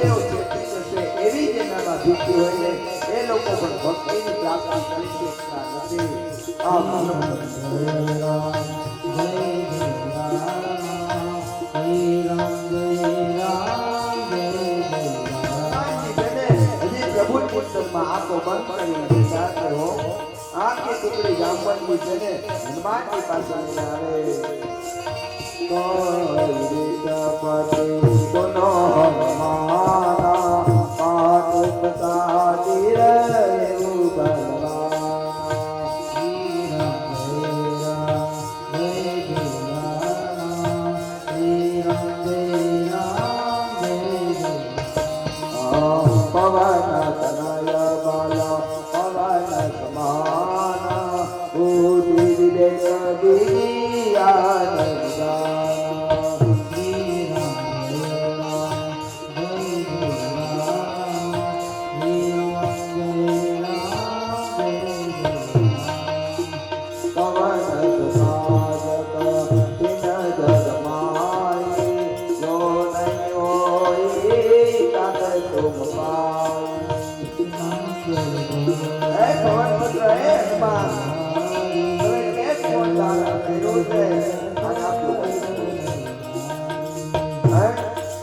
તેઓ ચેતી જશે એવી જેનામાં ભીતી હોય ને એ લોકો પણ ભક્તિની પ્રાપ્તિ કરી શકતા નથી. પ્રભુ પુસ્તકમાં આંખો બંધ કરીને બેઠા હો આંખની ટુકડી જામવંતી છે ને હનુમાનજી પાસે લઈને આવે. સુનો હનુમાના પાઠ પ્રસાદી રહેવું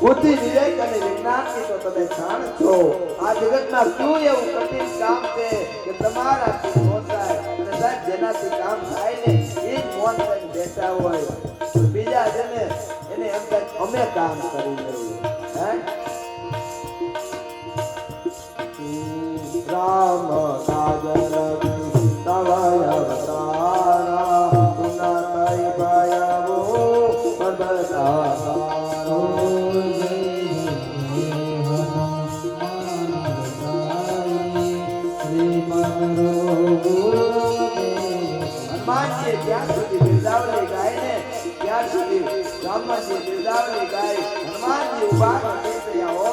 બુદ્ધિ વિવેક અને વિજ્ઞાનની તો તમે જાણ છો. આ જગતમાં શું એવું કઠિન કામ છે કે તમારાથી ન થાય અને સાહેબ જેનાથી કામ થાય ને એ જ મૌન થઈને બેઠા હોય. બીજા છે ને એને એમ થાય અમે કામ કરી લઈએ. રામ સાગર તવય અવતારા પુનઃ ભયવો પદતા હનુમાનજી જ્યાં સુધી બિરદાવલી ગાય ને ત્યાં સુધી રામજી બિરદાવલી ગાય હનુમાનજી ઉભા થઈ ગયા હો.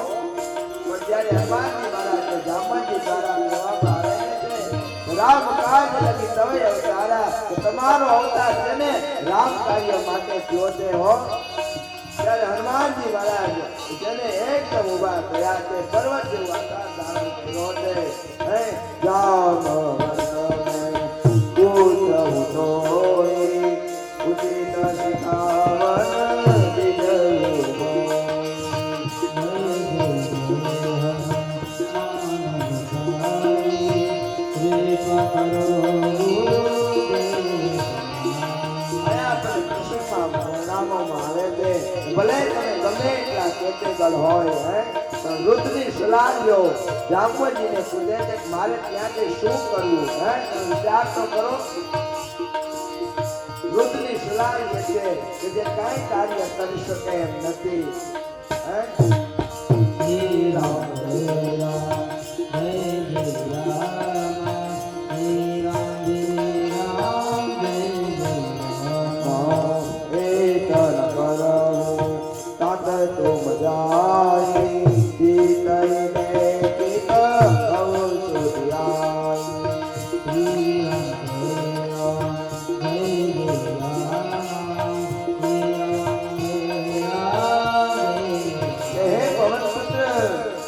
પણ જ્યારે હનુમાનજી મહારાજ જામવંતી દ્વારા કહેવામાં આવે છે રામ કાજ લગી તવે અવતારા કે તમારો અવતાર છે ને રામ કાર્ય માટે થયો છે હો. ત્યારે હનુમાનજી મહારાજ જેને એકદમ ઉભા થયા છે પર્વત જેવું આકાર ધારણ કર્યો છે. ભલે તમે ગમે એટલા કેટેગલ હોય વૃદ્ધની સલાહ લો. જામવંતીને પૂછે છે મારે ત્યાંથી શું કરવું વિચાર તો કરો. વૃદ્ધની સલાહ એ છે કે જે કાંઈ કાર્ય કરી શકે એમ નથી.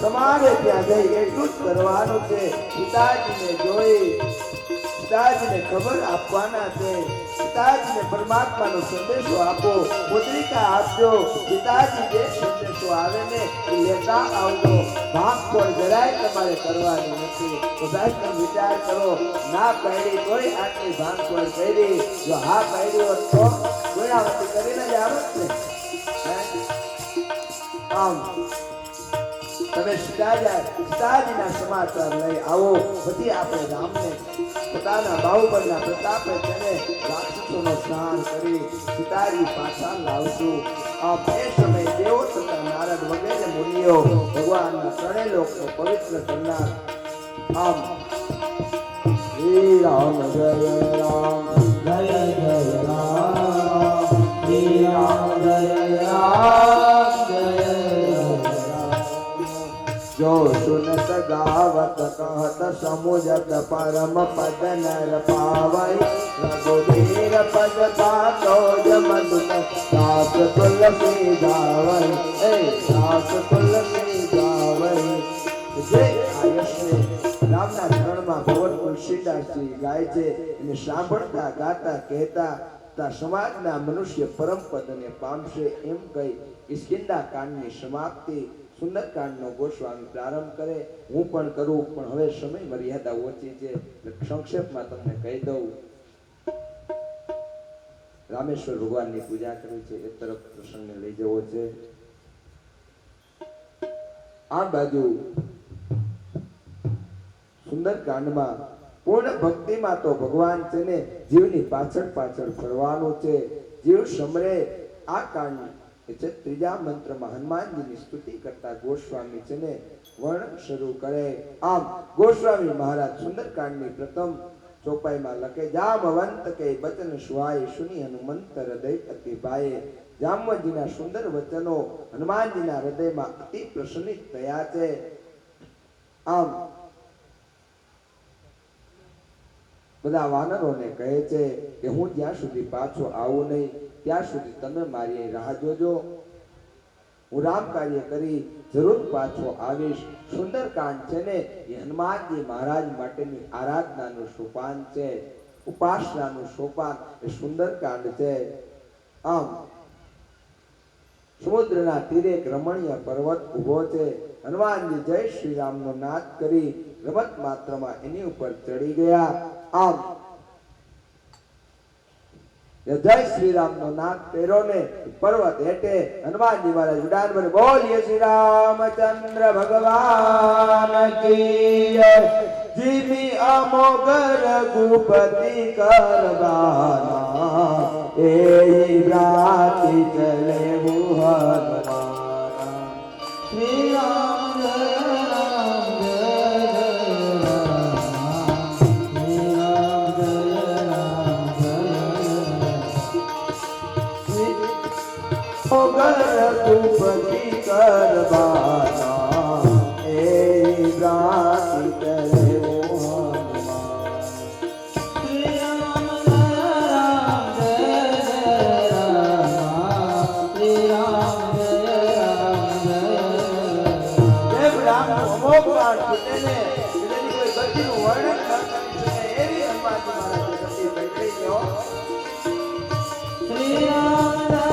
તમારે ત્યાં જઈ એટલું જ કરવાનું છે. પિતાજીને જોઈ પિતાજીને ખબર આપવાના છે. પિતાજીને પરમાત્માનો સંદેશો આપો. મુદ્રિકા આપજો. પિતાજી જે સંદેશો આવે ને એ લેતા આવજો. ભાગફોડ જરાય તમારે કરવાની નથી. તો સાહેબ તમે વિચાર કરો ના પાડી તોય આટલી ભાગફોડ કરી. જો હા પાડી હોત તો ગુણાવતી કરીને જ આવત ને. આમ તમે સીતાજીના સમાચાર લઈ આવો. પછી આપણે રામને પોતાના બાહુબળના પ્રતાપે તેને રાક્ષસોનો સ્નાન કરી સીતાજી પાછા લાવશું. આમ એ સમય દેવો તથા નારદ વગેરે મુનિઓ ભગવાનના ત્રણેય લોકનો પવિત્ર કરનાર. આમ શ્રી રામ જય રામ જય જય રામ શ્રી રામ જય રામ જય जो सुनत गावत कहत समुझत परम पद नर पावई रघुवीर पद पातो जमदुत दास तुलसी गावई दास तुलसी गावई તુલસીદાસજી ગાય છે એને સાંભળતા ગાતા કહેતા સમાજના મનુષ્ય પરમ પદને પામશે એમ કહી કિષ્કિંધા કાંડની સમાપ્તિ સુંદરકાંડનો ગોસ્વામી પ્રારંભ કરે. હું પણ કરું, પણ હવે સમય મર્યાદા ઓછી છે એટલે સંક્ષેપમાં તમને કહી દઉં. રામેશ્વર ભગવાનની પૂજા કરવી છે એ તરફ પ્રસંગને લઈ જવો છે. આ બાજુ સુંદરકાંડમાં પૂર્ણ ભક્તિમાં તો ભગવાન છે ને જીવની પાછળ પાછળ ફરવાનું છે. જીવ સમરે આ કાંડ એટલે ત્રીજા મંત્રમાં હનુમાનજીની સ્તુતિ કરતા ગોસ્વામી છે ને વર્ણન શરૂ કરે. આમ ગોસ્વામી મહારાજ સુંદરકાંડની પ્રથમ ચોપાઈમાં લખે જામવંત કે બચન સુહાય સુની હનુમંત હૃદય અતિ ભાયે. જામવંતજીના સુંદર વચનો હનુમાનજીના હૃદયમાં અતિ પ્રસન્નિત થયા છે. આમ બધા વાનરોને કહે છે કે હું જ્યાં સુધી પાછો આવું નહીં ત્યાં સુધી તમે મારી રાહ જોજો. હું રામ કાર્ય કરી જરૂર પાછો આવીશ. સુંદરકાંડ છે ને એ હનુમાનજી મહારાજ માટેની આરાધનાનું સોપાન છે, ઉપાસનાનું સોપાન એ સુંદરકાંડ છે. આમ સમુદ્રના તીરે એક રમણીય પર્વત ઉભો છે. હનુમાનજી જય શ્રી રામનો નાદ કરી રમત માત્રમાં એની ઉપર ચડી ગયા. આમ જય શ્રી રામ નો નાદ કર્યો ને પર્વત હેઠે હનુમાનજી મહારાજ ઉડાન ભરી બોલીએ શ્રી રામચંદ્ર ભગવાન કી જય. જીમી અમોગર ગુપતિ કરવાના એ રાતી ચલે હનુમાન. શ્રી રામ ગુપતિ કરવાના એ રાતી ચલે હનુમાન. શ્રી રામ જય રામ જય રામ શ્રી રામ જય રામ જય. જેમ રામ અમોઘ બાણ છૂટે ને એની કોઈ ગતિનું વર્ણન ન કરી શકે એવી હનુમાનજી મહારાજની ગતિ બેઠી ગયો. શ્રી રામ જય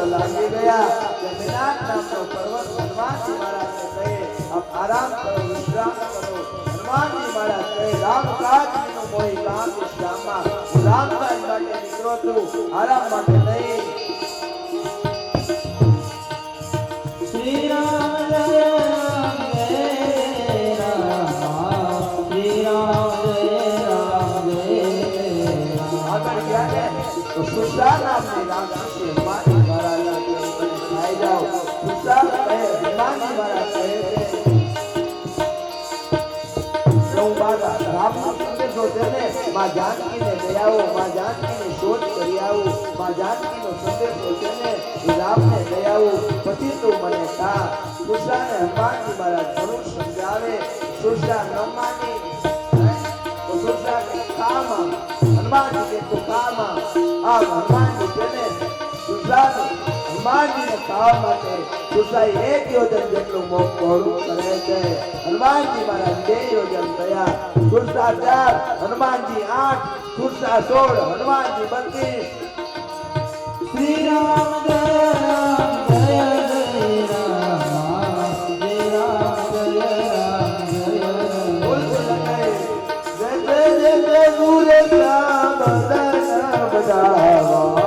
લાગી ગયા કે વિનાશ નામનો પર્વત હનુમાનજી મહારાજને કહે આપ આરામ કરો, વિશ્રામ કરો. હનુમાનજી મહારાજ કહે રામકાજનો મોહી કામ વિશ્રામમાં હું રામકાજ માટે નીકળો છું, આરામ માટે નહીં. શ્રી રામ જય રામ જય રામ શ્રી રામ જય રામ જય રામ. આગળ ગયા ને તો સુષા નામની રાક્ષસી હનુમાનજી મહારાજના ચરણોને ખાઈ જાઓ. સુષા કહે હનુમાનજી મહારાજ કહે છે હું બાબા રામનો સંદેશો છે ને માં જાનકીને લઈ આવો, માં જાનકીની શોધ કરી આવું, માં જાનકીનો સંદેશો છે ને એ રામને લઈ આવું, પછી તું મને કહા. સુષાને હનુમાનજી મહારાજ ઘણું સમજાવે. સુષા ન માની તો સુષા કે કામાં હનુમાનજી કે તું કામાં. આ હનુમાનજી છે ને સુષાને હનુમાનજીને ખાવા માટે સુષાએ 1 યોજન જેટલું મોં પહોળું કરે છે. હનુમાનજી મહારાજ 2 યોજન થયા. સુષા 4, હનુમાનજી 8, સુષા 16, હનુમાનજી 32. શ્રી રામ જય રામ જય જય રામ શ્રી રામ જય રામ જય બોલ બોલ જય જય જય ગુરુ શ્યામ બદન બજાવા